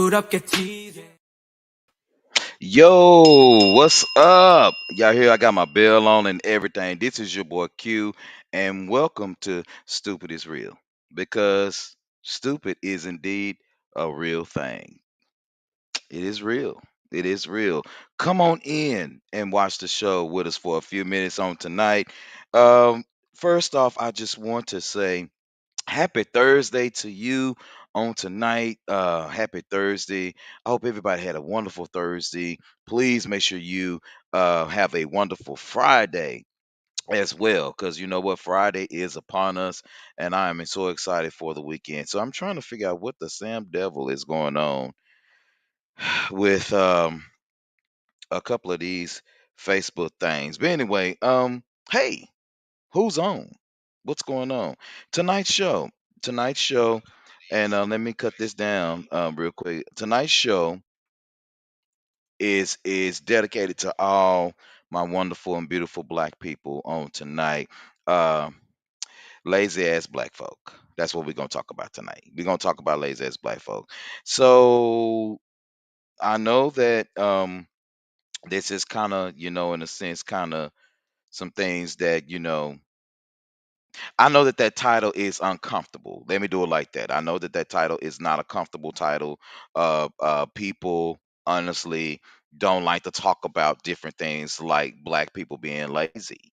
부럽게 티대. Yo, what's up? Y'all here? I got my bell on and everything. This is your boy Q, and welcome to Stupid is Real because stupid is indeed a real thing. It is real. It is real. Come on in and watch the show with us for a few minutes on tonight. Um, First off, I just want to say happy Thursday to you on tonight. Happy Thursday. I hope everybody had a wonderful Thursday. Please make sure you have a wonderful Friday as well, because you know what? Friday is upon us, and I am so excited for the weekend. So I'm trying to figure out what the Sam Devil is going on with a couple of these Facebook things. But anyway, hey, who's on? What's going on? Tonight's show. Tonight's show, and let me cut this down real quick. Tonight's show is dedicated to all my wonderful and beautiful black people on tonight. Uh, Lazy ass black folk. That's what we're gonna talk about tonight. We're gonna talk about lazy ass black folk. So I know that this is kind of, in a sense, kind of some things that I know that that title is uncomfortable. Let me do it like that. I know that that title is not a comfortable title. People honestly don't like to talk about different things like black people being lazy.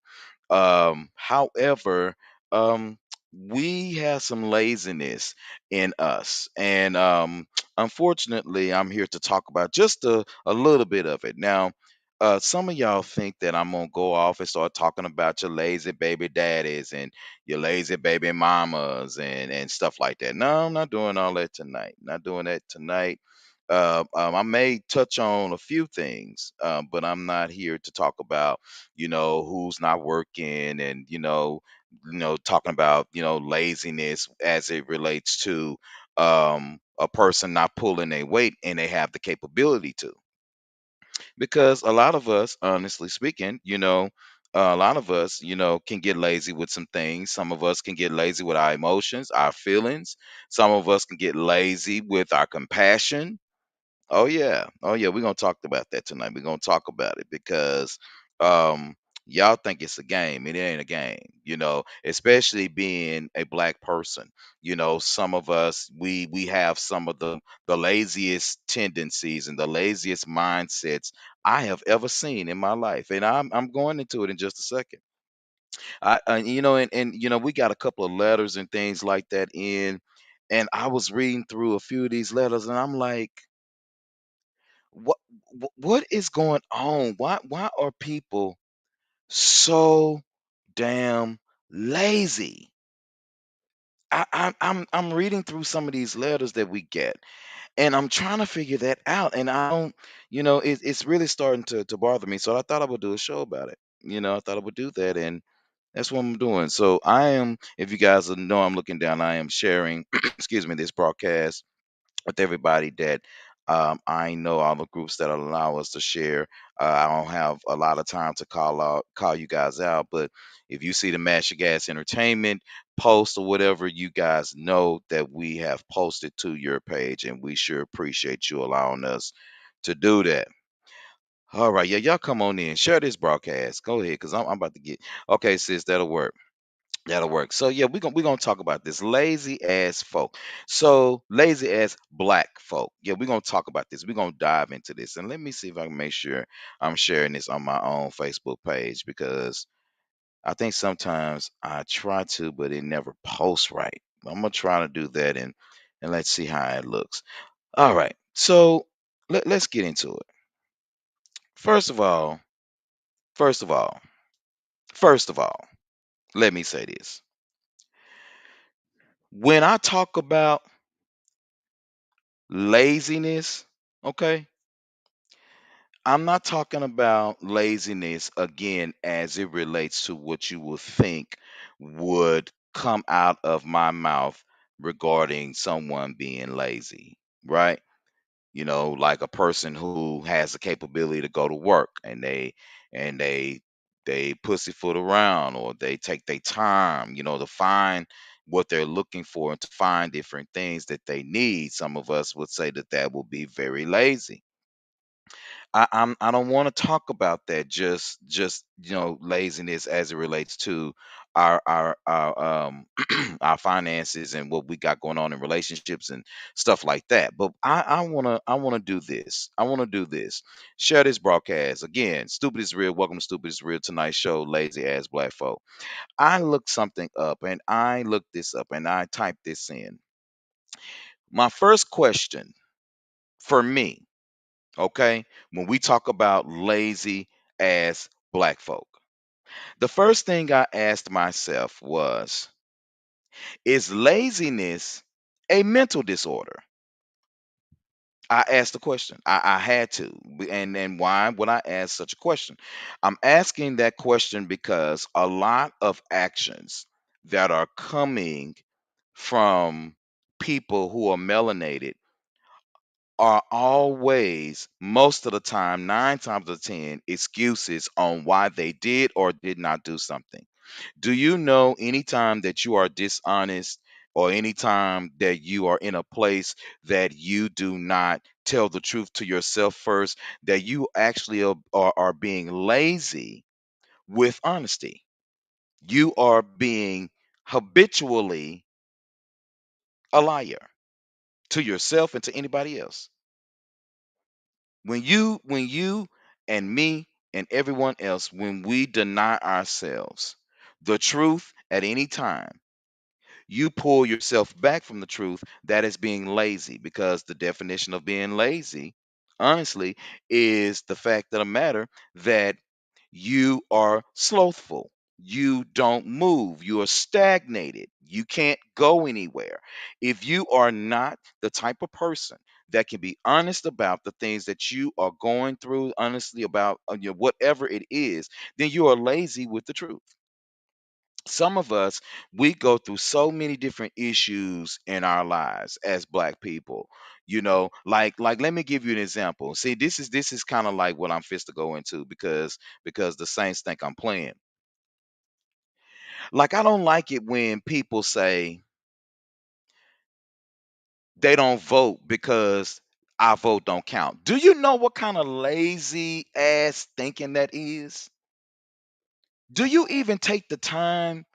However, um, we have some laziness in us, and unfortunately, I'm here to talk about just a little bit of it. Now, some of y'all think that I'm gonna go off and start talking about your lazy baby daddies and your lazy baby mamas and stuff like that. No, I'm not doing all that tonight. Not doing that tonight. I may touch on a few things, but I'm not here to talk about, who's not working and talking about laziness as it relates to a person not pulling a weight and they have the capability to, because a lot of us, honestly speaking, a lot of us, can get lazy with some things. Some of us can get lazy with our emotions, our feelings. Some of us can get lazy with our compassion. Oh yeah. Oh yeah, we're gonna talk about that tonight. We're gonna talk about it because um y'all think it's a game. It ain't a game, especially being a black person. Some of us, we have some of the laziest tendencies and the laziest mindsets I have ever seen in my life. And I'm going into it in just a second. And we got a couple of letters and things like that in, and I was reading through a few of these letters and I'm like, what what is going on? Why are people so damn lazy? I'm reading through some of these letters that we get, and I'm trying to figure that out. And I don't, it's really starting to bother me. So I thought I would do a show about it. I thought I would do that, and that's what I'm doing. So I am, if you guys know, I'm looking down. I am sharing, excuse me, this broadcast with everybody that I know, all the groups that allow us to share. I don't have a lot of time to call you guys out, but if you see the Mash Your Gas Entertainment post or whatever, you guys know that we have posted to your page, and we sure appreciate you allowing us to do that. All right, yeah, y'all come on in, share this broadcast. Go ahead, cause I'm about to get okay, sis. That'll work. That'll work. So yeah, we're gonna talk about this lazy ass folk. So lazy ass black folk. Yeah, we're gonna talk about this. We're gonna dive into this. And let me see if I can make sure I'm sharing this on my own Facebook page, because I think sometimes I try to, but it never posts right. I'm gonna try to do that, and let's see how it looks. All right. So let's get into it. First of all, first of all, first of all, let me say this. When I talk about laziness, okay? I'm not talking about laziness again as it relates to what you would think would come out of my mouth regarding someone being lazy, right? Like a person who has the capability to go to work, and they pussyfoot around, or they take their time, to find what they're looking for and to find different things that they need. Some of us would say that that will be very lazy. I don't want to talk about that, just laziness as it relates to our our finances and what we got going on in relationships and stuff like that. But I wanna do this. I wanna do this. Share this broadcast again. Stupid is real. Welcome to Stupid is Real. Tonight's show, lazy ass black folk. I looked something up and I looked this up and I typed this in. My first question for me, okay, when we talk about lazy ass black folk, the first thing I asked myself was, is laziness a mental disorder? I asked the question. I had to. And why would I ask such a question? I'm asking that question because a lot of actions that are coming from people who are melanated are always, most of the time, 9 times out of 10, excuses on why they did or did not do something. Do you know anytime that you are dishonest or anytime that you are in a place that you do not tell the truth to yourself first, that you actually are being lazy with honesty? You are being habitually a liar to yourself and to anybody else. When you and me and everyone else, when we deny ourselves the truth at any time, you pull yourself back from the truth. That is being lazy, because the definition of being lazy, honestly, is the fact of the matter that you are slothful. You don't move. You are stagnated. You can't go anywhere. If you are not the type of person that can be honest about the things that you are going through, honestly about whatever it is, then you are lazy with the truth. Some of us, we go through so many different issues in our lives as black people. Like let me give you an example. See, this is kind of like what I'm fist to go into, because the Saints think I'm playing. Like, I don't like it when people say they don't vote because our vote don't count. Do you know what kind of lazy ass thinking that is? Do you even take the time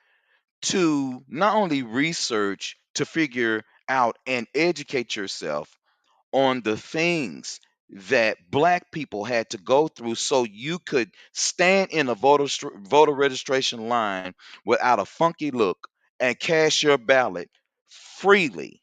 to not only research, to figure out and educate yourself on the things that black people had to go through so you could stand in a voter registration line without a funky look and cast your ballot freely?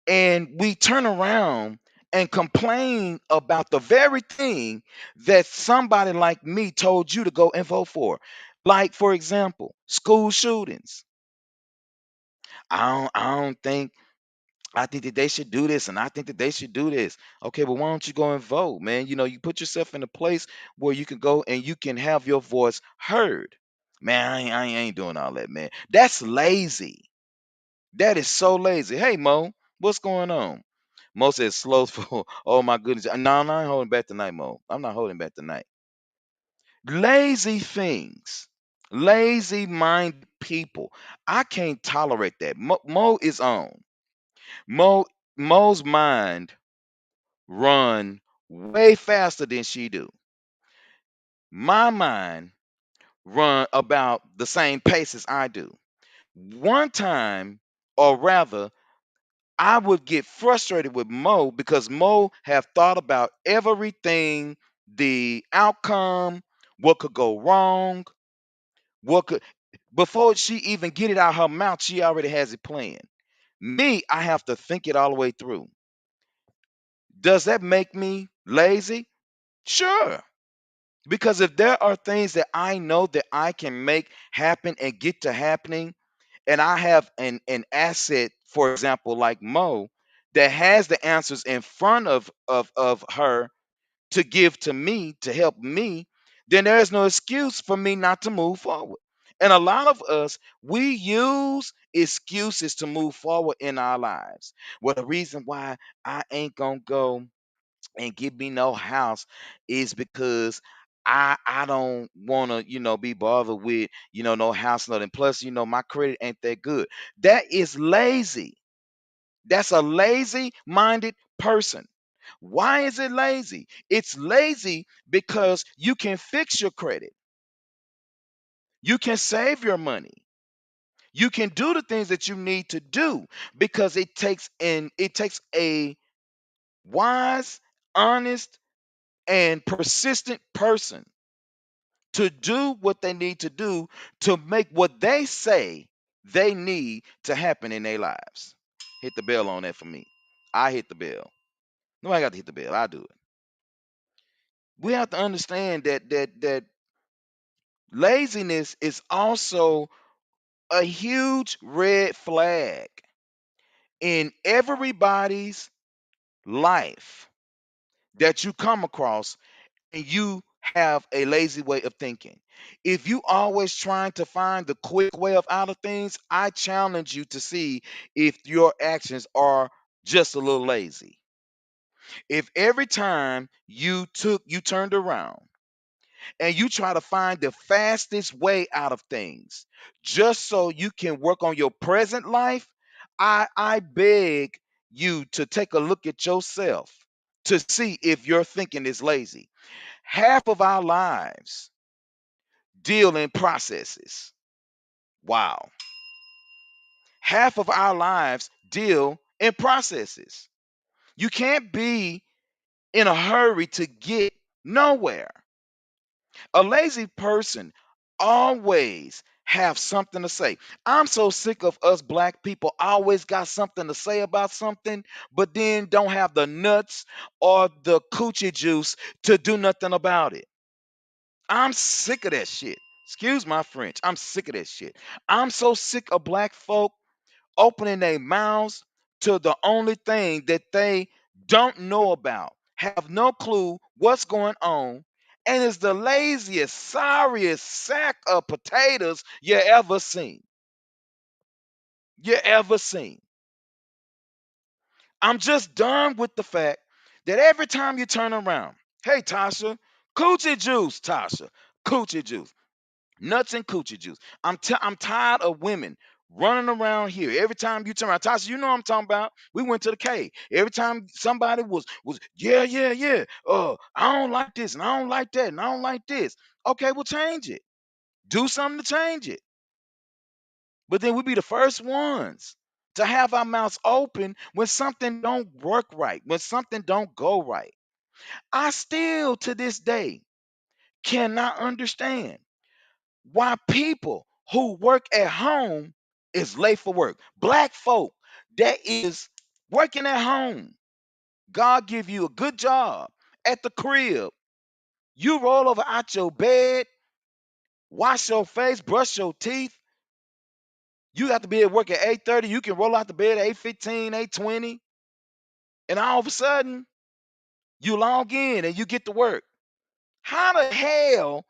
And we turn around and complain about the very thing that somebody like me told you to go and vote for. Like, for example, school shootings. I don't think, I think that they should do this, and I think that they should do this. Okay, but why don't you go and vote, man? You put yourself in a place where you can go and you can have your voice heard. Man, I ain't doing all that, man. That's lazy. That is so lazy. Hey, Mo, what's going on? Mo says slowful. Oh my goodness. No, I'm not holding back tonight, Mo. I'm not holding back tonight. Lazy things. Lazy minded people. I can't tolerate that. Mo is on. Mo Mo's mind run way faster than she do. My mind run about the same pace as I do. One time, or rather, I would get frustrated with Mo because Mo have thought about everything, the outcome, what could go wrong, what could before she even get it out her mouth, she already has it planned. Me, I have to think it all the way through. Does that make me lazy? Sure. Because if there are things that I know that I can make happen and get to happening, and I have an asset, for example, like Mo, that has the answers in front of her to give to me to help me, then there is no excuse for me not to move forward. And a lot of us, we use excuses to move forward in our lives. Well, the reason why I ain't gonna go and give me no house is because I don't want to, be bothered with, no house nothing. Plus, my credit ain't that good. That is lazy. That's a lazy minded person. Why is it lazy? It's lazy because you can fix your credit. You can save your money. You can do the things that you need to do because it takes a wise, honest, and persistent person to do what they need to do to make what they say they need to happen in their lives. Hit the bell on that for me. I hit the bell. Nobody got to hit the bell. I do it. We have to understand that laziness is also a huge red flag in everybody's life that you come across, and you have a lazy way of thinking. If you always trying to find the quick way of out of things, I challenge you to see if your actions are just a little lazy. If every time you turned around and you try to find the fastest way out of things just so you can work on your present life, I beg you to take a look at yourself to see if your thinking is lazy. Half of our lives deal in processes. Wow. Half of our lives deal in processes. You can't be in a hurry to get nowhere. A lazy person always have something to say. I'm so sick of us black people always got something to say about something, but then don't have the nuts or the coochie juice to do nothing about it. I'm sick of that shit. Excuse my French. I'm sick of that shit. I'm so sick of black folk opening their mouths to the only thing that they don't know about, have no clue what's going on, and is the laziest, sorriest sack of potatoes you ever seen. You ever seen. I'm just done with the fact that every time you turn around, hey Tasha, coochie juice, Tasha, coochie juice. Nuts and coochie juice. I'm tired of women running around here. Every time you turn around, Tasha, you know what I'm talking about. We went to the cave. Every time somebody was yeah, yeah, yeah. I don't like this and I don't like that and I don't like this. Okay, well change it. Do something to change it. But then we be the first ones to have our mouths open when something don't work right, when something don't go right. I still to this day cannot understand why people who work at home is late for work. Black folk that is working at home. God give you a good job at the crib. You roll over out your bed, wash your face, brush your teeth. You have to be at work at 8:30. You can roll out the bed at 8:15, 8:20, and all of a sudden you log in and you get to work. How the hell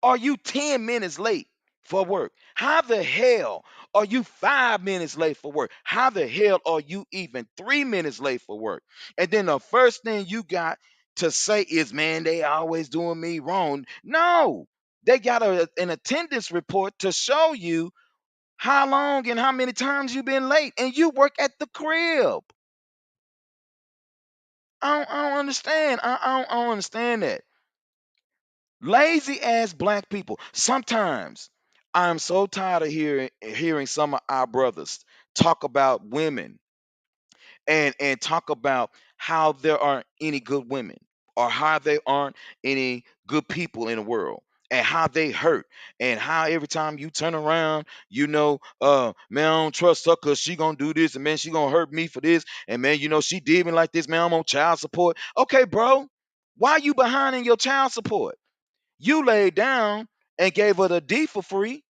are you 10 minutes late for work? How the hell are you 5 minutes late for work? How the hell are you even 3 minutes late for work? And then the first thing you got to say is, man, they always doing me wrong. No, they got an attendance report to show you how long and how many times you've been late, and you work at the crib. I don't understand. I don't understand that. Lazy ass black people. Sometimes I'm so tired of hearing some of our brothers talk about women and talk about how there aren't any good women or how there aren't any good people in the world and how they hurt and how every time you turn around, man, I don't trust her because she gonna do this and man, she gonna hurt me for this and man, she did me like this, man, I'm on child support. Okay, bro, why you behind in your child support? You laid down and gave her the D for free.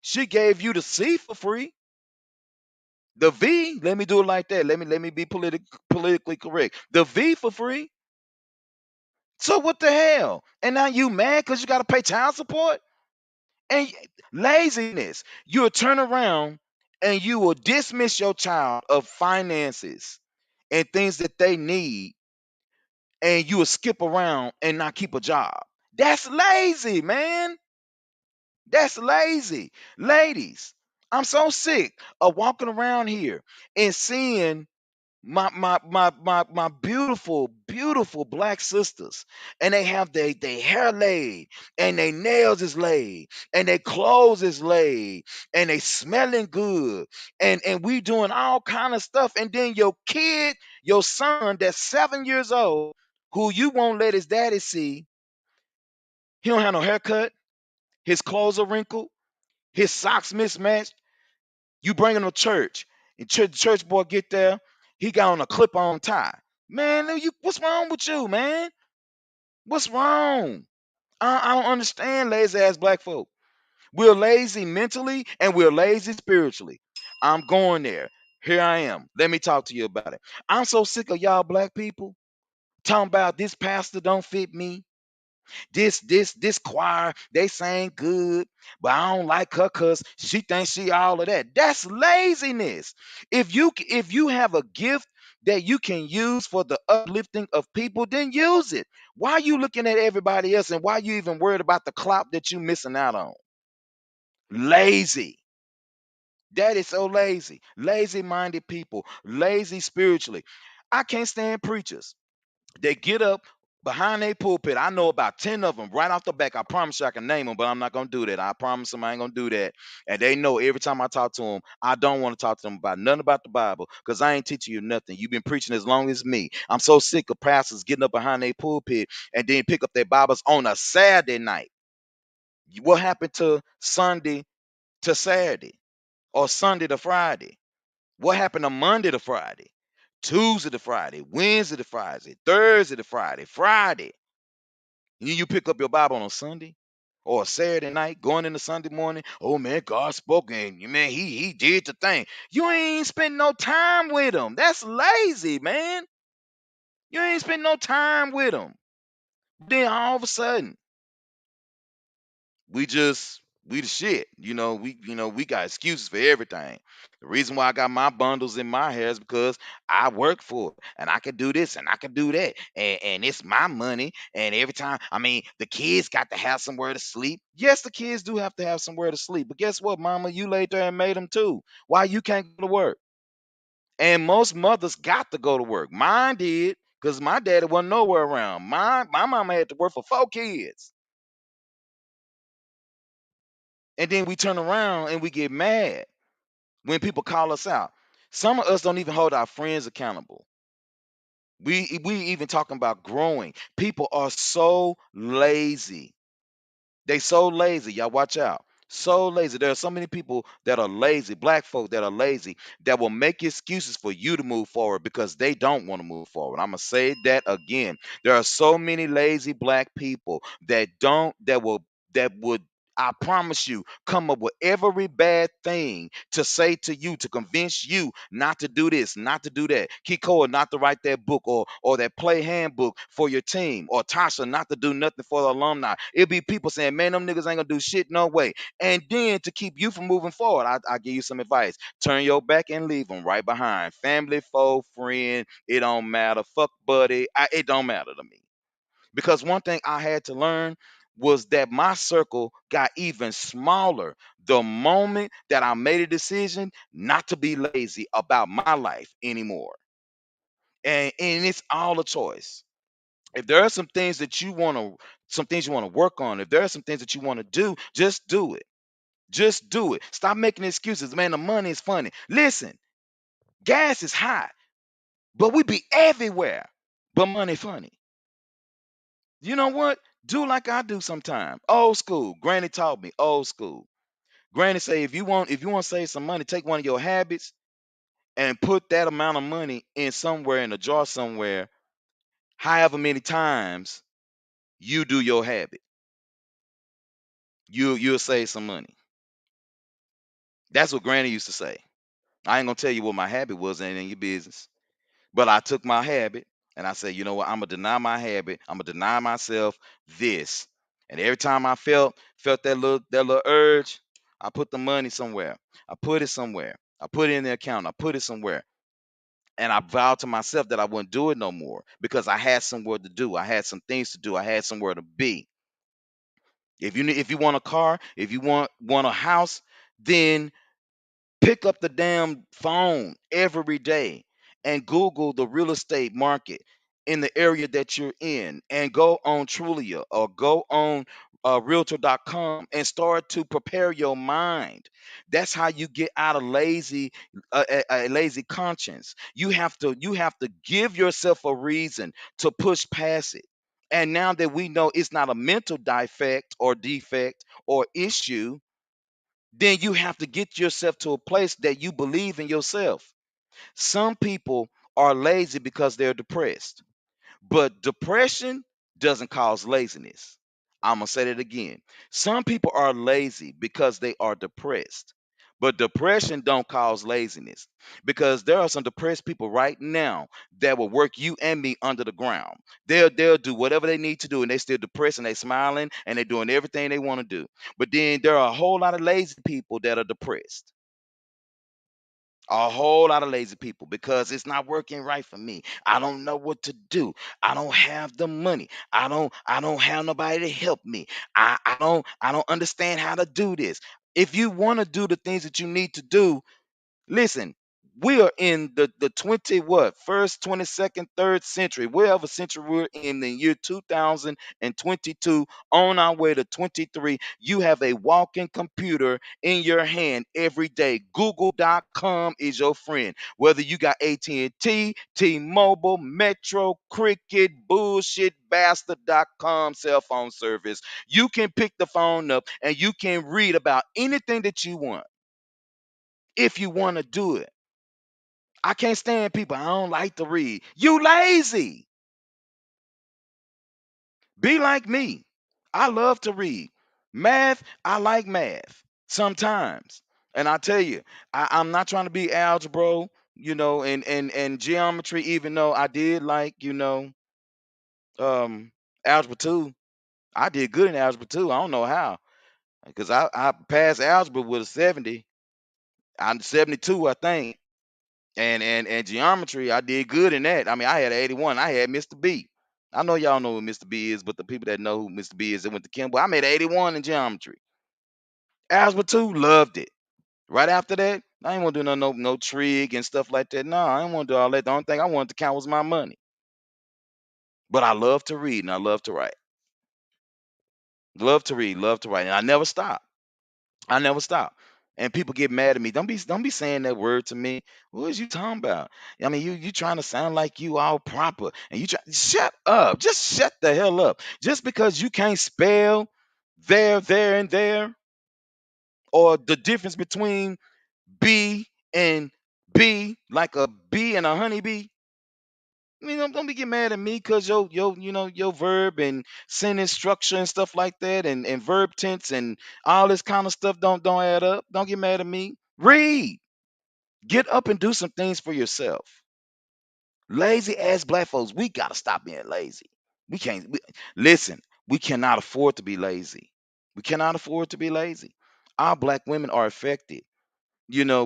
She gave you the C for free. The V, let me do it like that. Let me be politically correct. The V for free. So what the hell? And now you mad because you got to pay child support? And laziness. You'll turn around and you will dismiss your child of finances and things that they need, and you will skip around and not keep a job. That's lazy, man. That's lazy. Ladies, I'm so sick of walking around here and seeing my beautiful, beautiful black sisters, and they have their hair laid, and their nails is laid, and their clothes is laid, and they smelling good, and we doing all kind of stuff, and then your kid, your son that's 7 years old, who you won't let his daddy see, he don't have no haircut, his clothes are wrinkled, his socks mismatched. You bring him to church, and church boy get there, he got on a clip-on tie. Man, what's wrong with you, man? What's wrong? I don't understand lazy ass black folk. We're lazy mentally and we're lazy spiritually. I'm going there. Here I am. Let me talk to you about it. I'm so sick of y'all black people talking about this pastor don't fit me. This choir, they sang good, but I don't like her because she thinks she all of that. That's laziness. If you have a gift that you can use for the uplifting of people, then use it. Why are you looking at everybody else, and why are you even worried about the clout that you missing out on? Lazy. That is so lazy. Lazy minded people, lazy spiritually. I can't stand preachers. They get up behind a pulpit. I know about 10 of them right off the back. I promise you I can name them, but I'm not going to do that. I promise them I ain't going to do that. And they know every time I talk to them, I don't want to talk to them about nothing about the Bible because I ain't teaching you nothing. You've been preaching as long as me. I'm so sick of pastors getting up behind a pulpit and then pick up their Bibles on a Saturday night. What happened to Sunday to Saturday or Sunday to Friday? What happened to Monday to Friday? Tuesday to Friday, Wednesday to Friday, Thursday to Friday, Friday. You pick up your Bible on a Sunday or a Saturday night, going into Sunday morning. Oh man, God spoke and man, he did the thing. You ain't spend no time with him. That's lazy, man. You ain't spend no time with him. Then all of a sudden, we the shit. We got excuses for everything. The reason why I got my bundles in my hair is because I work for it and I can do this and I can do that. And it's my money. And every time, I mean, the kids got to have somewhere to sleep. Yes, the kids do have to have somewhere to sleep. But guess what, mama? You laid there and made them too. Why you can't go to work? And most mothers got to go to work. Mine did, because my daddy wasn't nowhere around. My mama had to work for 4 kids. And then we turn around and we get mad when people call us out. Some of us don't even hold our friends accountable. We even talking about growing. People are so lazy. They so lazy. Y'all watch out. So lazy. There are so many people that are lazy, black folk that are lazy, that will make excuses for you to move forward because they don't want to move forward. I'm gonna say that again. There are so many lazy black people that would, I promise you, come up with every bad thing to say to you to convince you not to do this, not to do that. Kikoa not to write that book or that play handbook for your team, or Tasha not to do nothing for the alumni. It'll be people saying, man, them niggas ain't gonna do shit, no way. And then to keep you from moving forward, I give you some advice. Turn your back and leave them right behind. Family, foe, friend, it don't matter. Fuck buddy, it don't matter to me. Because one thing I had to learn was that my circle got even smaller the moment that I made a decision not to be lazy about my life anymore. And it's all a choice. If there are some things you want to work on, if there are some things that you want to do, just do it. Just do it. Stop making excuses. Man, the money is funny. Listen, gas is high, but we be everywhere. But money funny. You know what? Do like I do sometimes. Old school. Granny taught me. Old school. Granny say if you want to save some money, take one of your habits and put that amount of money in somewhere in a jar somewhere, however many times you do your habit. You'll save some money. That's what Granny used to say. I ain't gonna tell you what my habit was, ain't in your business. But I took my habit and I said, you know what, I'm gonna deny my habit. I'm gonna deny myself this. And every time I felt that little urge, I put the money somewhere. I put it somewhere. I put it in the account. I put it somewhere. And I vowed to myself that I wouldn't do it no more because I had somewhere to do. I had some things to do. I had somewhere to be. If you want a car, if you want a house, then pick up the damn phone every day and Google the real estate market in the area that you're in and go on Trulia or go on realtor.com and start to prepare your mind. That's how you get out of a lazy conscience. You have to give yourself a reason to push past it. And now that we know it's not a mental defect or issue, then you have to get yourself to a place that you believe in yourself. Some people are lazy because they're depressed, but depression doesn't cause laziness. I'm going to say that again. Some people are lazy because they are depressed, but depression don't cause laziness, because there are some depressed people right now that will work you and me under the ground. They'll do whatever they need to do, and they still depressed, and they smiling, and they're doing everything they want to do. But then there are a whole lot of lazy people that are depressed. A whole lot of lazy people because it's not working right for me. I don't know what to do. I don't have the money. I don't have nobody to help me. I don't understand how to do this. If you want to do the things that you need to do, listen, we are in the 20 what first, 22nd, third century, wherever century we're in the year 2022, on our way to 23. You have a walking computer in your hand every day. Google.com is your friend. Whether you got AT&T, T-Mobile, Metro, Cricket, bullshit bastard.com cell phone service, you can pick the phone up and you can read about anything that you want if you want to do it. I can't stand people. I don't like to read. You lazy. Be like me. I love to read. Math, I like math sometimes. And I tell you, I'm not trying to be algebra, and geometry, even though I did like, um, algebra 2. I did good in algebra 2. I don't know how. Because I passed algebra with a 70. I'm 72, I think. And geometry, I did good in that. I mean, I had an 81. I had Mr. B. I know y'all know who Mr. B is, but the people that know who Mr. B is that went to Kimball, I made 81 in geometry. Algebra 2, loved it. Right after that, I ain't want to do no trig and stuff like that. No, I ain't want to do all that. The only thing I wanted to count was my money. But I love to read and I love to write. Love to read, love to write. And I never stop. I never stop. And people get mad at me. Don't be saying that word to me. What is you talking about? I mean, you trying to sound like you all proper. And you try shut up. Just shut the hell up. Just because you can't spell there, and there, or the difference between B and B, like a bee and a honeybee. I mean, don't be get mad at me because your verb and sentence structure and stuff like that, and verb tense and all this kind of stuff don't add up. Don't get mad at me. Read. Get up and do some things for yourself. Lazy ass black folks, we gotta stop being lazy. We can't listen. We cannot afford to be lazy. We cannot afford to be lazy. Our black women are affected,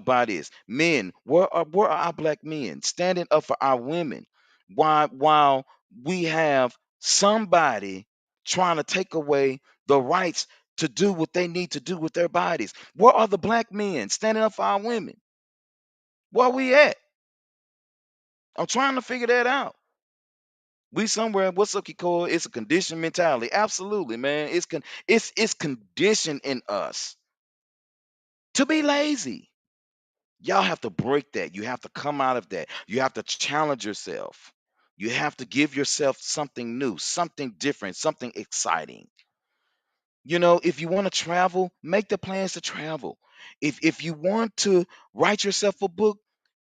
by this. Men, where are our black men standing up for our women? While we have somebody trying to take away the rights to do what they need to do with their bodies. Where are the black men standing up for our women? Where we at? I'm trying to figure that out. We somewhere, what's up, Kiko? It's a conditioned mentality. Absolutely, man. It's conditioned in us to be lazy. Y'all have to break that. You have to come out of that. You have to challenge yourself. You have to give yourself something new, something different, something exciting. If you want to travel, make the plans to travel. If you want to write yourself a book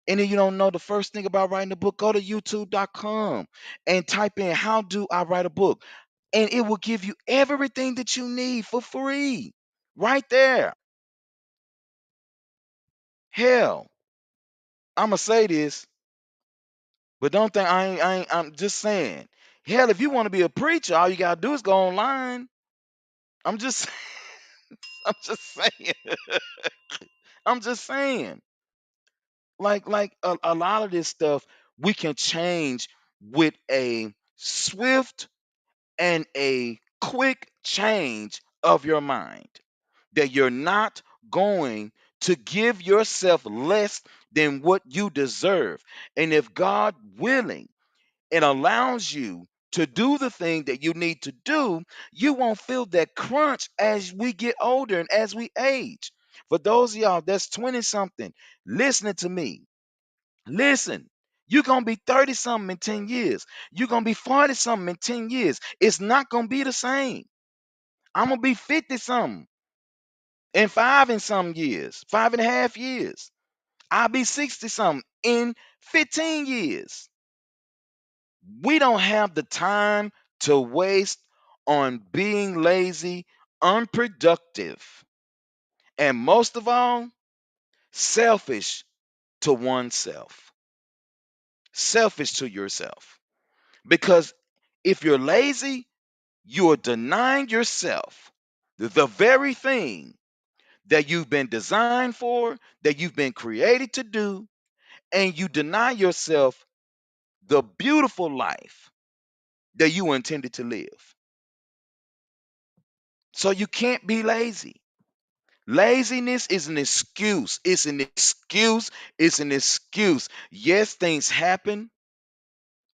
and then you don't know the first thing about writing a book, go to youtube.com and type in how do I write a book? And it will give you everything that you need for free. Right there. Hell, I'ma say this, but don't think I'm just saying. Hell, if you want to be a preacher, all you gotta do is go online. I'm just I'm just saying. I'm just saying. Like a lot of this stuff we can change with a swift and a quick change of your mind that you're not going to give yourself less than what you deserve. And if God willing and allows you to do the thing that you need to do, you won't feel that crunch as we get older and as we age. For those of y'all that's 20 something listening to me, listen. You're going to be 30 something in 10 years. You're going to be 40 something in 10 years. It's not going to be the same. I'm going to be 50 something in five and some years, 5.5 years. I'll be 60 something in 15 years. We don't have the time to waste on being lazy, unproductive, and most of all, selfish to oneself. Selfish to yourself. Because if you're lazy, you're denying yourself the very thing that you've been designed for, that you've been created to do, and you deny yourself the beautiful life that you were intended to live. So you can't be lazy. Laziness is an excuse. It's an excuse. It's an excuse. Yes, things happen.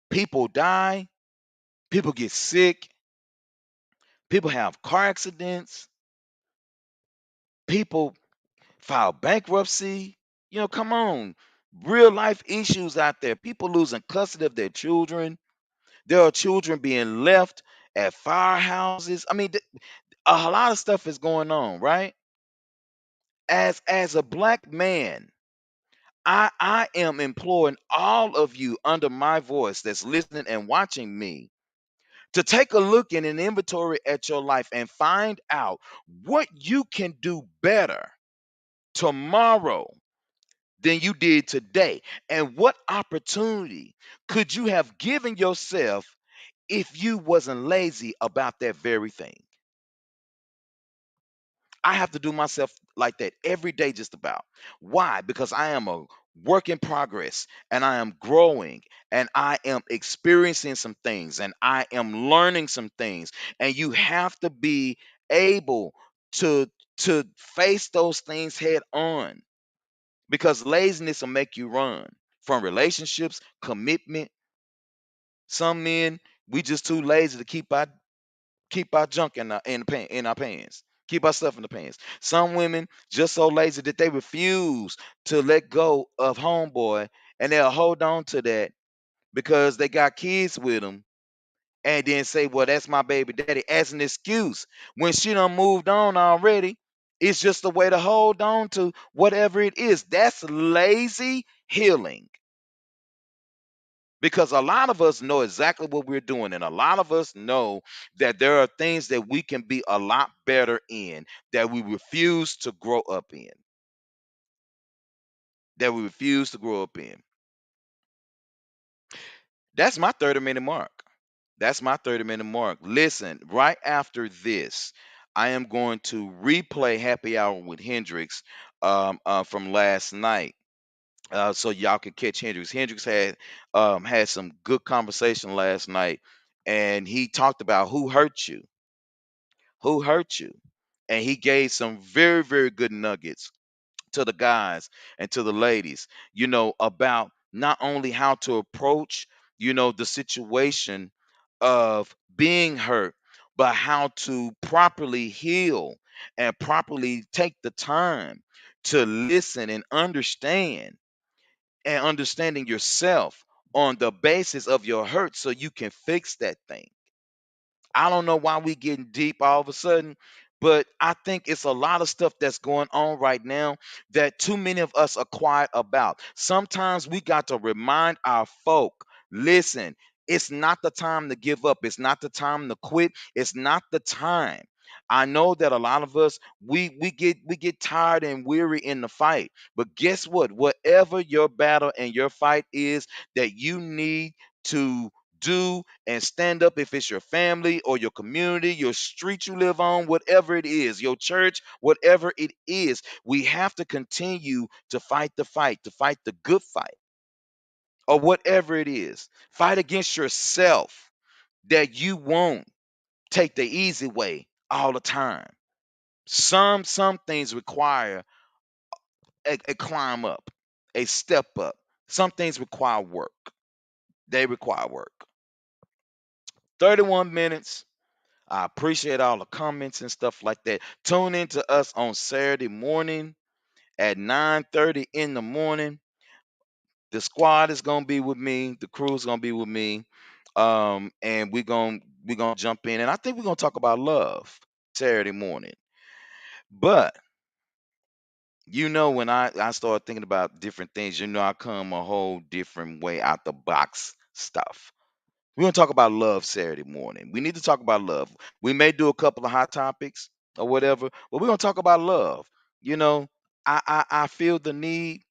People die. People get sick. People have car accidents. People file bankruptcy. Come on. Real life issues out there. People losing custody of their children. There are children being left at firehouses. I mean, a lot of stuff is going on, right? As a black man, I am imploring all of you under my voice that's listening and watching me to take a look in an inventory at your life and find out what you can do better tomorrow than you did today, and what opportunity could you have given yourself if you wasn't lazy about that very thing. I have to do myself like that every day, just about. Why? Because I am a work in progress and I am growing and I am experiencing some things and I am learning some things. And you have to be able to face those things head on, because laziness will make you run from relationships, commitment. Some men, we just too lazy to keep our junk in our pants. Keep our stuff in the pants. Some women just so lazy that they refuse to let go of homeboy, and they'll hold on to that because they got kids with them, and then say, "Well, that's my baby daddy," as an excuse when she done moved on already. It's just a way to hold on to whatever it is. That's lazy healing. Because a lot of us know exactly what we're doing, and a lot of us know that there are things that we can be a lot better in, that we refuse to grow up in. That we refuse to grow up in. That's my 30-minute mark. That's my 30-minute mark. Listen, right after this, I am going to replay Happy Hour with Hendrix from last night. So y'all can catch Hendrix. Hendrix had some good conversation last night, and he talked about who hurt you, and he gave some very very good nuggets to the guys and to the ladies, about not only how to approach, the situation of being hurt, but how to properly heal and properly take the time to listen and understanding yourself on the basis of your hurt so you can fix that thing. I don't know why we getting deep all of a sudden, but I think it's a lot of stuff that's going on right now that too many of us are quiet about. Sometimes we got to remind our folk, listen, it's not the time to give up. It's not the time to quit. It's not the time. I know that a lot of us we get tired and weary in the fight. But guess what? Whatever your battle and your fight is that you need to do and stand up, if it's your family or your community, your street you live on, whatever it is, your church, whatever it is, we have to continue to fight the good fight, or whatever it is. Fight against yourself that you won't take the easy way all the time. Some things require a climb up, a step up. Some things require work. They require work. 31 minutes. I appreciate all the comments and stuff like that. Tune in to us on Saturday morning at 9:30 in the morning. The squad is gonna be with me. The crew is gonna be with me. And we're gonna jump in, and I think we're gonna talk about love Saturday morning. But when I start thinking about different things, I come a whole different way out the box stuff. We're gonna talk about love Saturday morning. We need to talk about love. We may do a couple of hot topics or whatever, but we're gonna talk about love. You know, I feel the need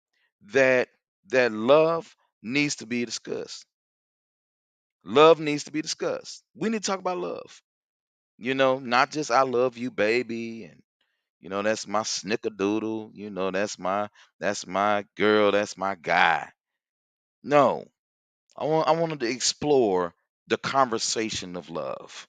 that love needs to be discussed. Love needs to be discussed. We need to talk about love. Not just I love you, baby, and that's my snickerdoodle. That's my girl, that's my guy. No, I wanted to explore the conversation of love.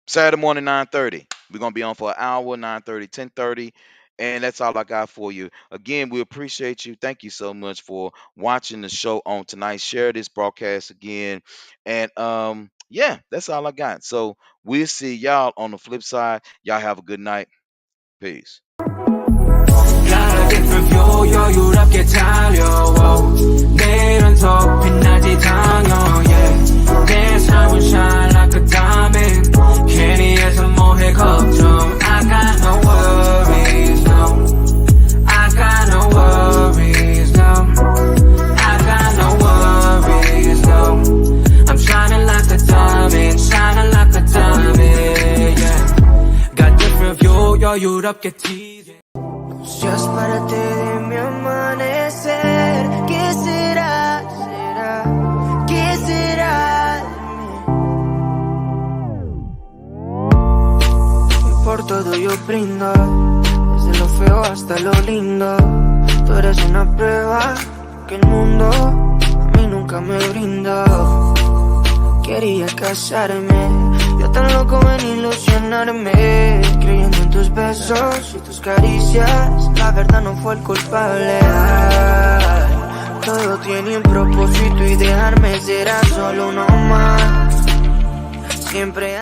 Saturday morning, 9:30. We're gonna be on for an hour, 9:30, 10:30. And that's all I got for you. Again, we appreciate you. Thank you so much for watching the show on tonight. Share this broadcast again. And yeah, that's all I got. So we'll see y'all on the flip side. Y'all have a good night. Peace. 여유롭게 달려와 내일은 더 빛나지 당연 yeah. 내 삶은 shine like a diamond 괜히 해서 뭐해 걱정 I got no worries no I got no worries no I got no worries no I'm shining like a diamond yeah. got different view 여유롭게 just para ti de mi amanecer ¿Qué será? ¿Qué será de mí? Y por todo yo brindo Desde lo feo hasta lo lindo Tú eres una prueba Que el mundo a mí nunca me brindó Quería casarme Yo tan loco en ilusionarme Creyendo en tus besos y tus caricias La verdad no fue el culpable Todo tiene un propósito y dejarme será solo uno más Siempre